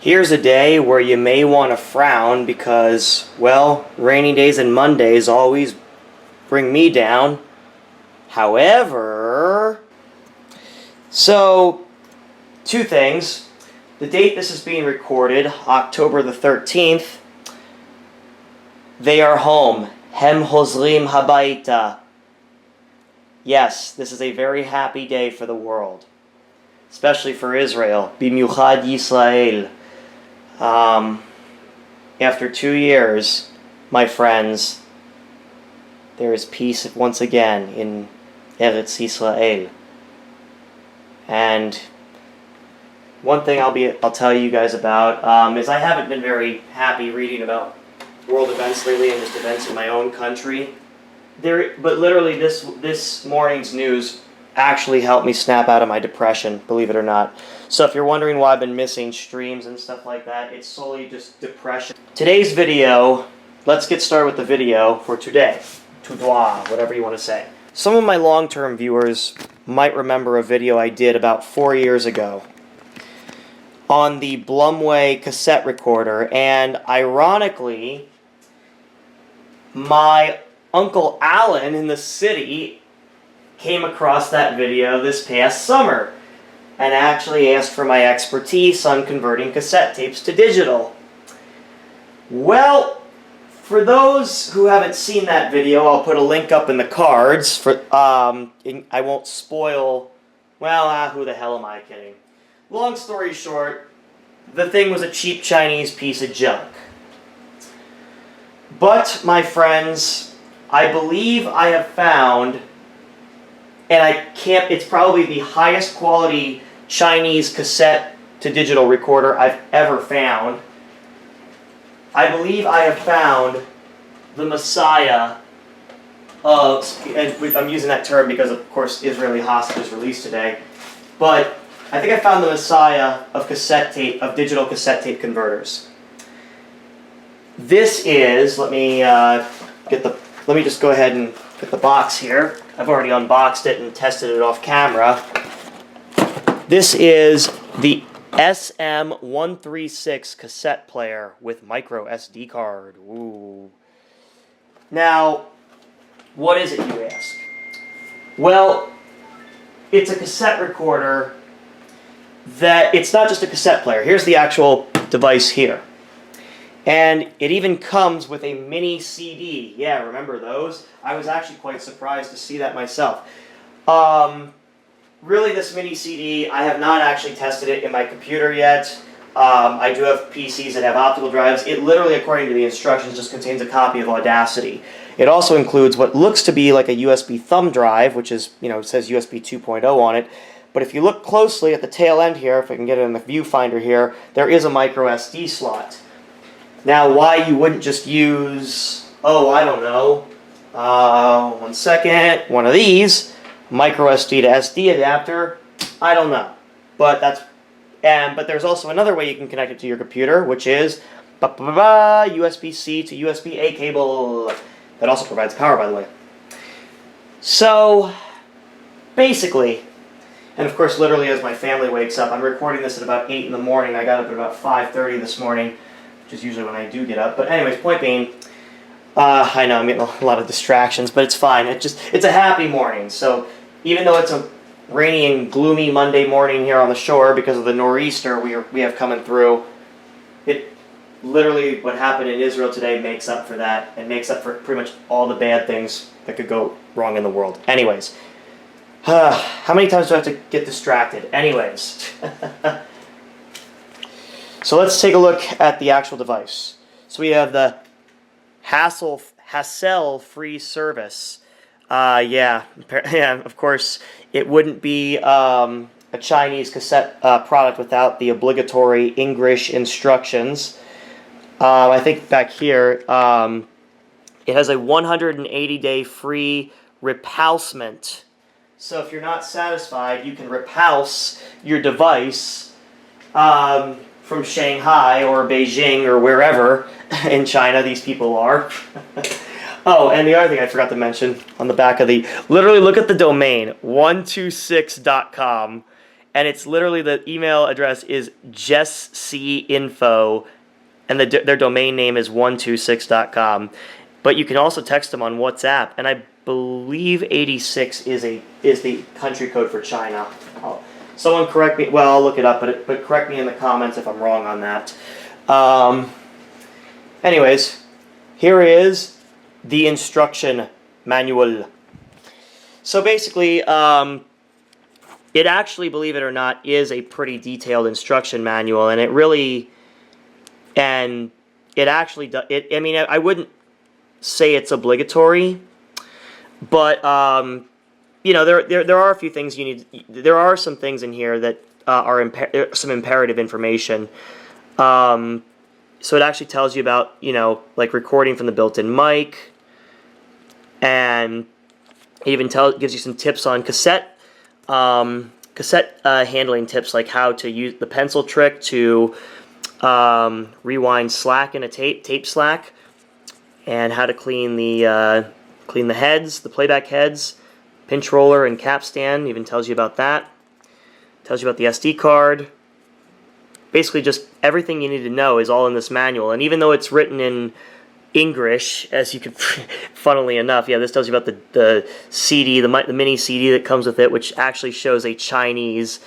Here's a day where you may want to frown because, well, rainy days and Mondays always bring me down. However, so, two things. The date this is being recorded, October the 13th, they are home. Hem hozrim habaita. Yes, this is a very happy day for the world, especially for Israel. Bimiuchad Yisrael. After 2 years, my friends, there is peace once again in Eretz Yisrael. And one thing I'll tell you guys about is I haven't been very happy reading about world events lately and just events in my own country. But literally this morning's news actually helped me snap out of my depression, believe it or not. So if you're wondering why I've been missing streams and stuff like that, it's solely just depression. Today's video, let's get started with the video for today. Toudoir, whatever you want to say. Some of my long-term viewers might remember a video I did about 4 years ago on the Blumway cassette recorder, and ironically, my Uncle Alan in the city came across that video this past summer and actually asked for my expertise on converting cassette tapes to digital. Well, for those who haven't seen that video, I'll put a link up in the cards. For I won't spoil, well, who the hell am I kidding? Long story short, the thing was a cheap Chinese piece of junk. But, my friends, I believe I have found, and it's probably the highest quality Chinese cassette to digital recorder I've ever found. I believe I have found the Messiah of, and I'm using that term because of course Israeli hostages released today, but I think I found the Messiah of digital cassette tape converters. This is, let me just go ahead and get the box here. I've already unboxed it and tested it off camera. This is the SM-136 cassette player with micro SD card. Ooh. Now, what is it, you ask? Well, it's a cassette recorder that, it's not just a cassette player. Here's the actual device here. And it even comes with a mini CD. Yeah, remember those? I was actually quite surprised to see that myself. Really, this mini CD, I have not actually tested it in my computer yet. I do have PCs that have optical drives. It literally, according to the instructions, just contains a copy of Audacity. It also includes what looks to be like a USB thumb drive, which is, it says USB 2.0 on it. But if you look closely at the tail end here, if I can get it in the viewfinder here, there is a micro SD slot. Now, why you wouldn't just use, I don't know, one second, one of these, micro SD to SD adapter, I don't know. But but there's also another way you can connect it to your computer, which is USB-C to USB-A cable. That also provides power, by the way. So, basically, and of course, literally as my family wakes up, I'm recording this at about 8 in the morning. I got up at about 5:30 this morning, which is usually when I do get up. But anyways, point being, I know I'm getting a lot of distractions, but it's fine. It's a happy morning. So even though it's a rainy and gloomy Monday morning here on the shore because of the nor'easter we have coming through, it literally, what happened in Israel today makes up for that and makes up for pretty much all the bad things that could go wrong in the world. Anyways, how many times do I have to get distracted? Anyways. So let's take a look at the actual device. So we have the hassle-free service. Yeah, of course, it wouldn't be a Chinese cassette product without the obligatory English instructions. I think back here, it has a 180-day free repulsement. So if you're not satisfied, you can repulse your device from Shanghai or Beijing or wherever in China these people are. Oh, and the other thing I forgot to mention on the back of literally look at the domain, 126.com, and it's literally, the email address is jesscinfo, and their domain name is 126.com. But you can also text them on WhatsApp, and I believe 86 is the country code for China. Someone correct me. Well, I'll look it up, but correct me in the comments if I'm wrong on that. Anyways, here is the instruction manual. So basically, it actually, believe it or not, is a pretty detailed instruction manual, and it actually does. I mean, I wouldn't say it's obligatory, but you know, there are a few things you need. There are some things in here that are some imperative information. So it actually tells you about, you know, like recording from the built-in mic, and it even gives you some tips on cassette handling tips, like how to use the pencil trick to rewind slack in a tape slack, and how to clean the heads, the playback heads, pinch roller and cap stand. Even tells you about that. Tells you about the SD card. Basically, just everything you need to know is all in this manual. And even though it's written in English, as you could, funnily enough, yeah, this tells you about the CD, the mini CD that comes with it, which actually shows a Chinese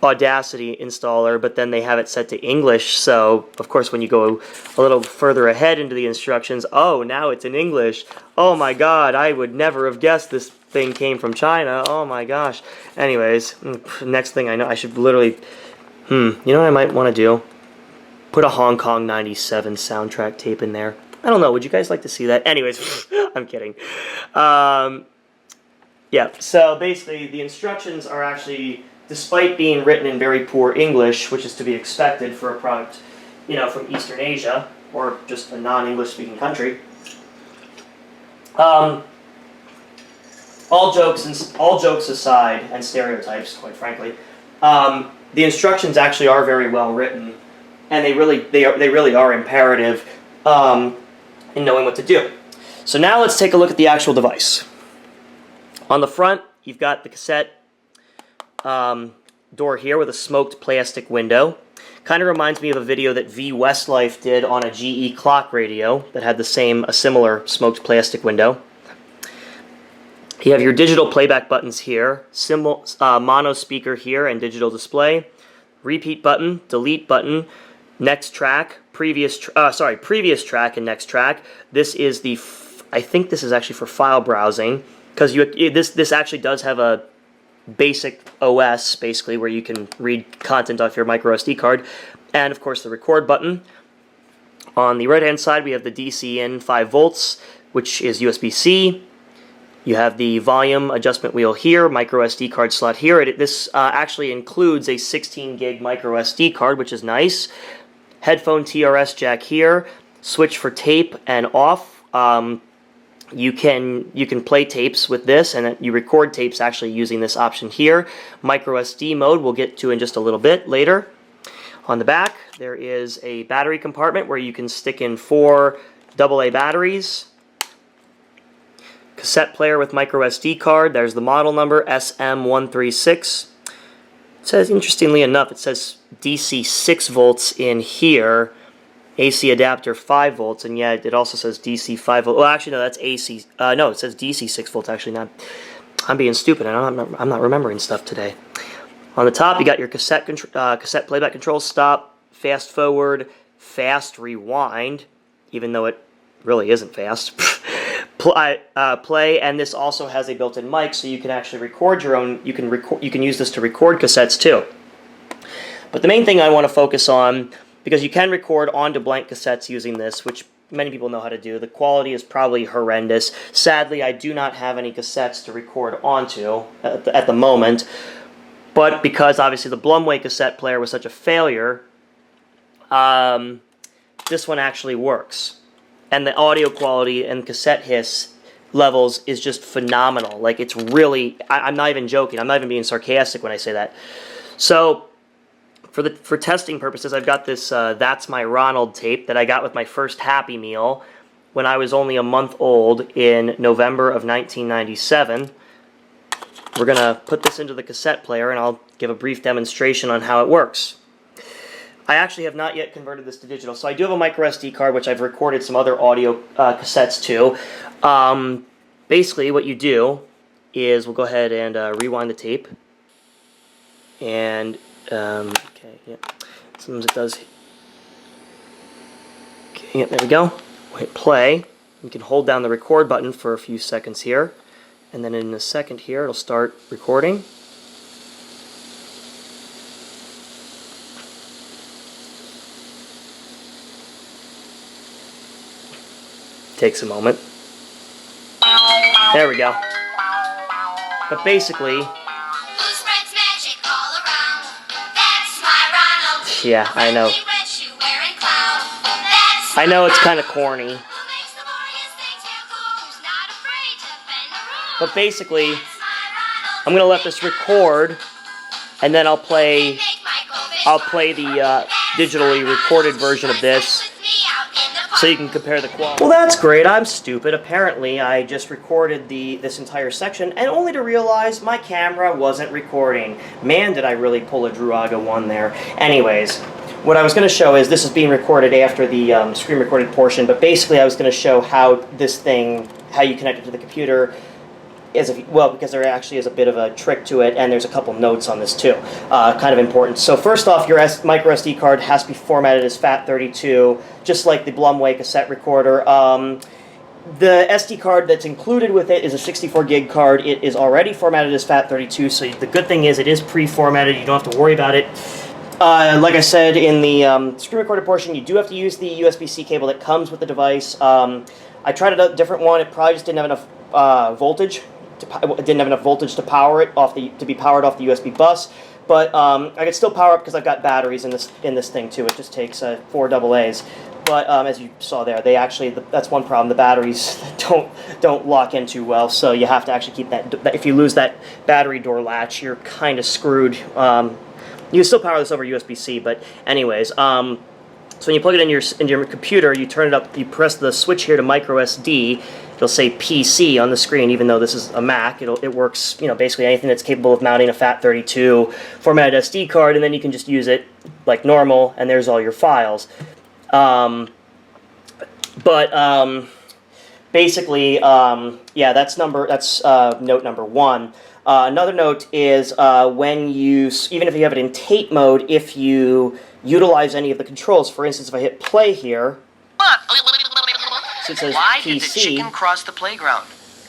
Audacity installer, but then they have it set to English. So, of course, when you go a little further ahead into the instructions, oh, now it's in English. Oh my God, I would never have guessed this thing came from China. Oh my gosh. Anyways, next thing I know, I should literally, you know what I might want to do? Put a Hong Kong 97 soundtrack tape in there. I don't know, would you guys like to see that? Anyways, I'm kidding. Yeah, so basically the instructions are actually, despite being written in very poor English, which is to be expected for a product, you know, from Eastern Asia, or just a non-English speaking country, all jokes aside, and stereotypes, quite frankly, the instructions actually are very well written, and they really are imperative in knowing what to do. So now let's take a look at the actual device. On the front, you've got the cassette door here with a smoked plastic window. Kind of reminds me of a video that V Westlife did on a GE clock radio that had a similar smoked plastic window. You have your digital playback buttons here, mono speaker here and digital display, repeat button, delete button, next track, previous track and next track. This is I think this is actually for file browsing, because this actually does have a basic OS, basically, where you can read content off your micro SD card, and of course the record button. On the right hand side we have the DC in 5 volts, which is USB-C. You have the volume adjustment wheel here, micro SD card slot here. This actually includes a 16 gig micro SD card, which is nice. Headphone TRS jack here, switch for tape and off. You can play tapes with this, and you record tapes actually using this option here. Micro SD mode we'll get to in just a little bit later. On the back there is a battery compartment where you can stick in 4 AA batteries. Cassette player with micro SD card. There's the model number, SM-136. It says, interestingly enough, it says DC 6 volts in here, AC adapter 5 volts, and yet it also says DC 5 volts. Well, actually, no, that's AC. No, it says DC 6 volts, actually. Not. I'm being stupid. I'm not remembering stuff today. On the top, you got your cassette playback control, stop, fast forward, fast rewind, even though it really isn't fast. Play, and this also has a built-in mic, so you can actually record your own. You can use this to record cassettes too. But the main thing I want to focus on, because you can record onto blank cassettes using this, which many people know how to do. The quality is probably horrendous. Sadly, I do not have any cassettes to record onto at the moment. But because obviously the Blumway cassette player was such a failure, this one actually works. And the audio quality and cassette hiss levels is just phenomenal. Like, it's really, I'm not even joking. I'm not even being sarcastic when I say that. So, for testing purposes, I've got this That's My Ronald tape that I got with my first Happy Meal when I was only a month old in November of 1997. we're going to put this into the cassette player, and I'll give a brief demonstration on how it works. I actually have not yet converted this to digital, so I do have a micro SD card, which I've recorded some other audio cassettes to. Basically, what you do is we'll go ahead and rewind the tape. And, okay, yeah, sometimes it does. Okay, yeah, there we go. We'll hit play. You can hold down the record button for a few seconds here. And then in a second here, it'll start recording. Takes a moment. There we go. But basically, yeah, I know. I know it's kind of corny. But basically, I'm going to let this record, and then I'll play the digitally recorded version of this, so you can compare the quality. Well, that's great. I'm stupid. Apparently, I just recorded this entire section, and only to realize my camera wasn't recording. Man, did I really pull a Druaga 1 there. Anyways, what I was going to show is this is being recorded after the screen recorded portion, but basically I was going to show how how you connect it to the computer. Because there actually is a bit of a trick to it, and there's a couple notes on this too, kind of important. So first off, your micro SD card has to be formatted as FAT32, just like the Blumway cassette recorder. The SD card that's included with it is a 64 gig card. It is already formatted as FAT32, so the good thing is it is pre-formatted. You don't have to worry about it. Like I said in the screen recorded portion, you do have to use the USB-C cable that comes with the device. I tried a different one. It probably just didn't have enough voltage. It didn't have enough voltage to power it to be powered off the USB bus, but I could still power up because I've got batteries in this thing too. It just takes 4 AA's. But as you saw there, that's one problem. The batteries don't lock in too well, so you have to actually keep that. If you lose that battery door latch, you're kind of screwed. You can still power this over USB-C, but anyways. So when you plug it in your computer, you turn it up. You press the switch here to micro SD. It'll say PC on the screen, even though this is a Mac. It works, basically anything that's capable of mounting a FAT32 formatted SD card, and then you can just use it like normal, and there's all your files. Basically, yeah, that's note number 1. Another note is even if you have it in tape mode, if you utilize any of the controls, for instance, if I hit play here, so it says Why PC, did the chicken cross the playground?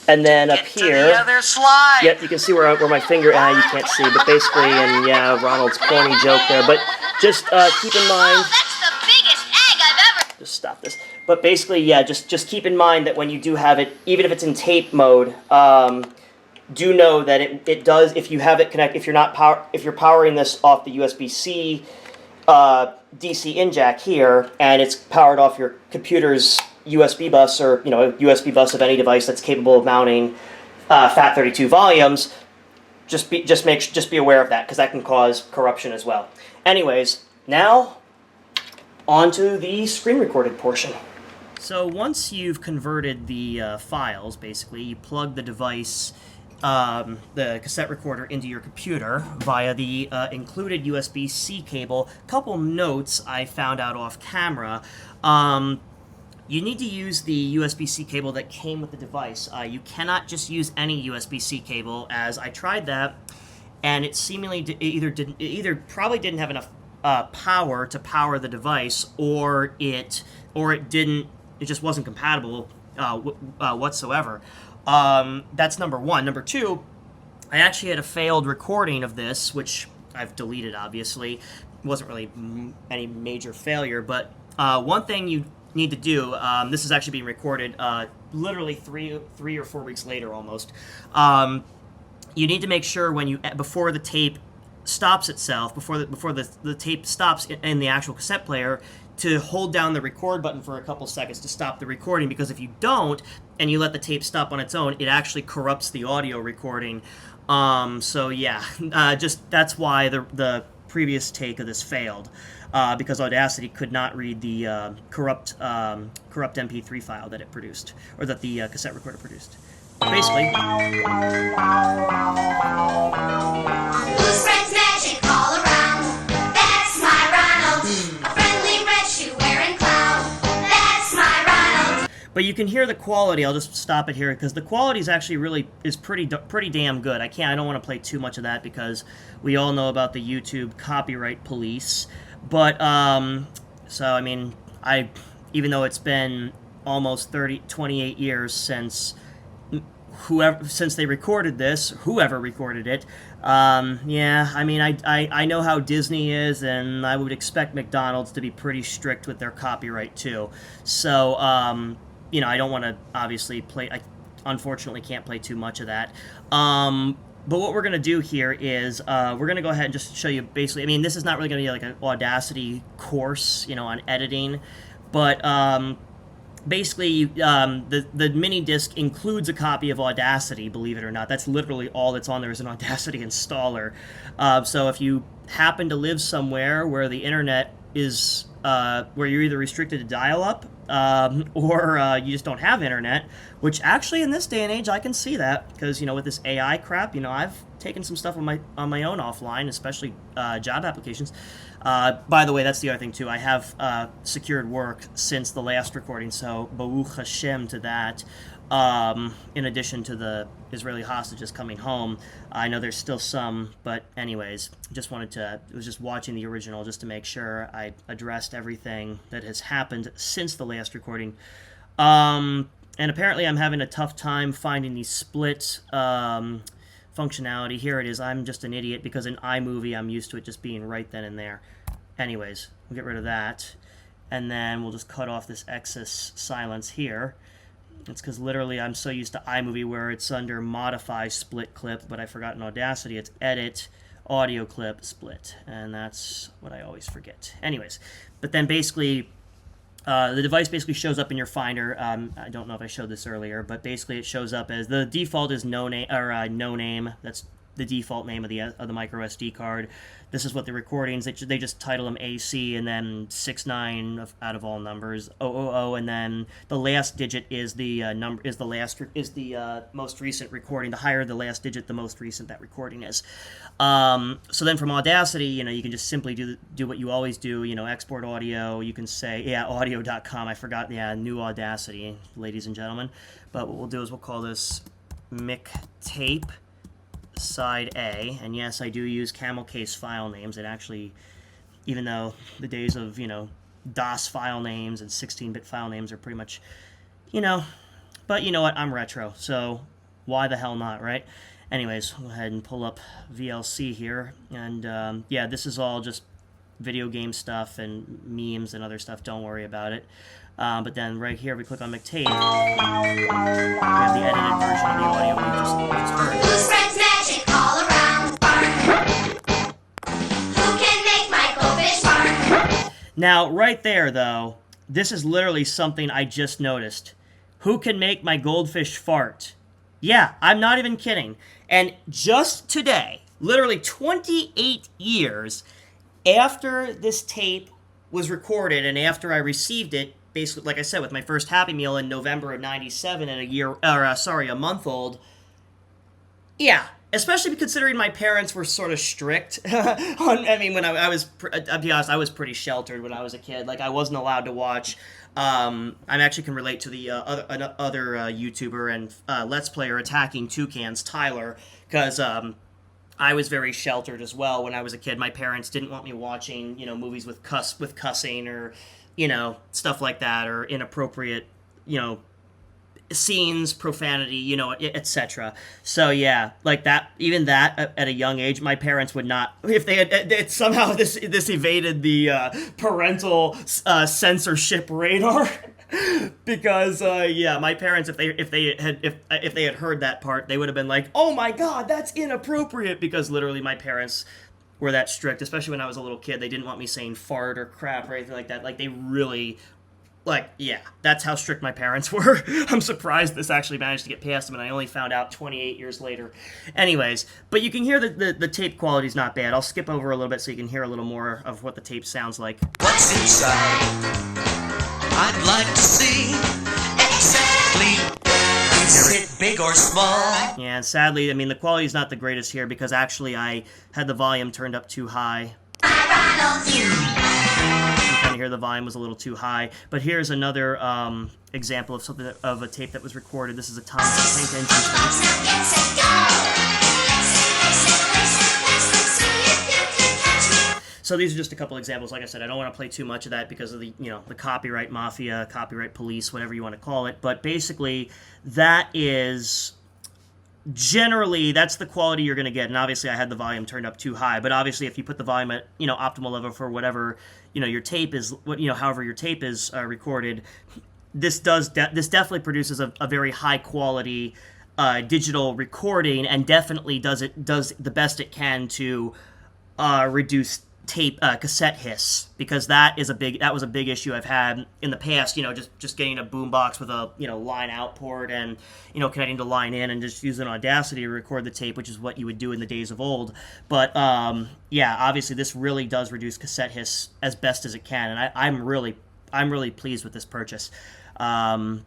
and then up here, To the other slide. yep, you can see where my finger, you can't see, but basically, and yeah, Ronald's corny joke there, but just keep in mind, that's the biggest egg I've ever... just stop this, but basically, yeah, just keep in mind that when you do have it, even if it's in tape mode, do know that it does, if you have it connect, if you're powering this off the USB-C DC in jack here, and it's powered off your computer's USB bus, or a USB bus of any device that's capable of mounting FAT32 volumes, just be aware of that, because that can cause corruption as well. Anyways, now onto the screen recorded portion. So once you've converted the files, basically, you plug the device, the cassette recorder, into your computer via the included USB-C cable. Couple notes I found out off camera. You need to use the USB-C cable that came with the device. You cannot just use any USB-C cable, as I tried that, and it seemingly either probably didn't have enough power to power the device, or it just wasn't compatible whatsoever. That's number 1. Number 2, I actually had a failed recording of this, which I've deleted, obviously. It wasn't really any major failure, but one thing you need to do, this is actually being recorded literally 3 or 4 weeks later almost. You need to make sure before the tape stops itself, before the tape stops in the actual cassette player, to hold down the record button for a couple seconds to stop the recording, because if you don't and you let the tape stop on its own, it actually corrupts the audio recording. So yeah, that's why the previous take of this failed, because Audacity could not read the corrupt MP3 file that it produced, or that the cassette recorder produced. basically. Who spreads magic all around? That's my Ronald. A friendly red shoe wearing clown. That's my Ronald. But you can hear the quality. I'll just stop it here because the quality is actually pretty damn good. I don't want to play too much of that because we all know about the YouTube copyright police. But so I mean, even though it's been almost 28 years since they recorded this, whoever recorded it, yeah, I mean, I know how Disney is, and I would expect McDonald's to be pretty strict with their copyright too. So, you know, I don't want to obviously play. I unfortunately can't play too much of that. But what we're going to do here is we're going to go ahead and just show you basically, I mean, this is not really going to be like an Audacity course, you know, on editing, but basically the mini disc includes a copy of Audacity, believe it or not. That's literally all that's on there is an Audacity installer. So if you happen to live somewhere where the internet is, where you're either restricted to dial-up, or you just don't have internet, which actually in this day and age I can see that because, you know, with this AI crap, you know, I've taken some stuff on my own offline, especially job applications. By the way, that's the other thing too. I have secured work since the last recording, so Baruch Hashem to that. In addition to the Israeli hostages coming home, I know there's still some, but anyways, was just watching the original just to make sure I addressed everything that has happened since the last recording. And apparently I'm having a tough time finding the split functionality. Here it is. I'm just an idiot because in iMovie I'm used to it just being right then and there. Anyways, we'll get rid of that, and then we'll just cut off this excess silence here. It's because literally I'm so used to iMovie where it's under Modify Split Clip, but I forgot in Audacity it's Edit Audio Clip Split, and that's what I always forget. Anyways, but then basically the device basically shows up in your Finder. I don't know if I showed this earlier, but basically it shows up as the default is no name. That's the default name of the micro SD card. This is what the recordings, they just title them AC and then 69 out of all numbers, 000, and then the last digit is the most recent recording. The higher the last digit, the most recent that recording is. So then from Audacity, you know, you can just simply do what you always do, you know, export audio. You can say, yeah, audio.com. I forgot, yeah, new Audacity, ladies and gentlemen. But what we'll do is we'll call this mixtape side A, and yes, I do use camel case file names. It actually, even though the days of, you know, DOS file names and 16-bit file names are pretty much, you know, but you know what, I'm retro, so why the hell not, right? Anyways, we'll go ahead and pull up VLC here, and yeah, this is all just video game stuff and memes and other stuff, don't worry about it. But then right here, we click on McTape, we have the edited version of the audio we just heard. Who spreads magic all around? Who can make my goldfish bark? Now, right there, though, this is literally something I just noticed. Who can make my goldfish fart? Yeah, I'm not even kidding. And just today, literally 28 years after this tape was recorded and after I received it, basically, like I said, with my first Happy Meal in November of '97 and a month old. Yeah, especially considering my parents were sort of strict. I mean, when I was, I'll be honest, I was pretty sheltered when I was a kid. Like, I wasn't allowed to watch. I actually can relate to the other YouTuber and Let's Player attacking toucans, Tyler, because I was very sheltered as well when I was a kid. My parents didn't want me watching, you know, movies with cussing or, you know, stuff like that, or inappropriate, you know, scenes, profanity, you know, etc. So yeah, like that, even that at a young age, my parents would not, if they had somehow this evaded the parental censorship radar. Because yeah, my parents, if they had heard that part, they would have been like, "Oh my God, that's inappropriate!" Because literally, my parents were that strict, especially when I was a little kid. They didn't want me saying fart or crap or anything like that. Like, they really, like, yeah, that's how strict my parents were. I'm surprised this actually managed to get past them, and I only found out 28 years later. Anyways, but you can hear the tape quality's not bad. I'll skip over a little bit so you can hear a little more of what the tape sounds like. What's inside? I'd like to see exactly. Is it big or small. Yeah, and sadly, I mean, the quality is not the greatest here because actually I had the volume turned up too high. You can kind of hear the volume was a little too high. But here's another example of something of a tape that was recorded. This is a Tank Engine tape. So these are just a couple examples. Like I said, I don't want to play too much of that because of the, the copyright mafia, copyright police, whatever you want to call it. But basically, that is generally, that's the quality you're going to get. And obviously, I had the volume turned up too high. But obviously, if you put the volume at, optimal level for whatever, your tape is, however your tape is recorded, this definitely produces a very high quality digital recording, and definitely does the best it can to reduce cassette hiss, because that was a big issue I've had in the past. Just getting a boombox with a line out port and connecting to line in and just using Audacity to record the tape, which is what you would do in the days of old. But yeah, obviously this really does reduce cassette hiss as best as it can, and I'm really pleased with this purchase. So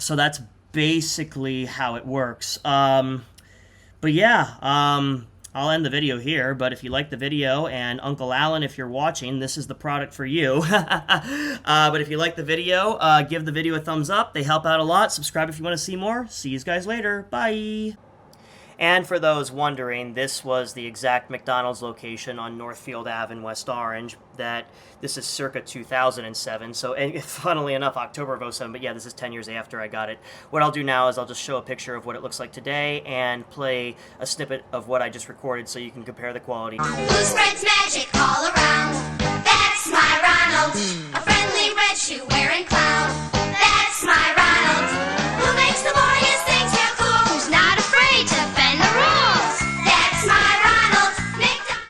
that's basically how it works. But yeah. I'll end the video here, but if you like the video, and Uncle Alan, if you're watching, this is the product for you. But if you like the video, give the video a thumbs up. They help out a lot. Subscribe if you want to see more. See you guys later. Bye. And for those wondering, this was the exact McDonald's location on Northfield Ave in West Orange. This is circa 2007, so funnily enough, October of 07, but yeah, this is 10 years after I got it. What I'll do now is I'll just show a picture of what it looks like today and play a snippet of what I just recorded so you can compare the quality. Who spreads magic?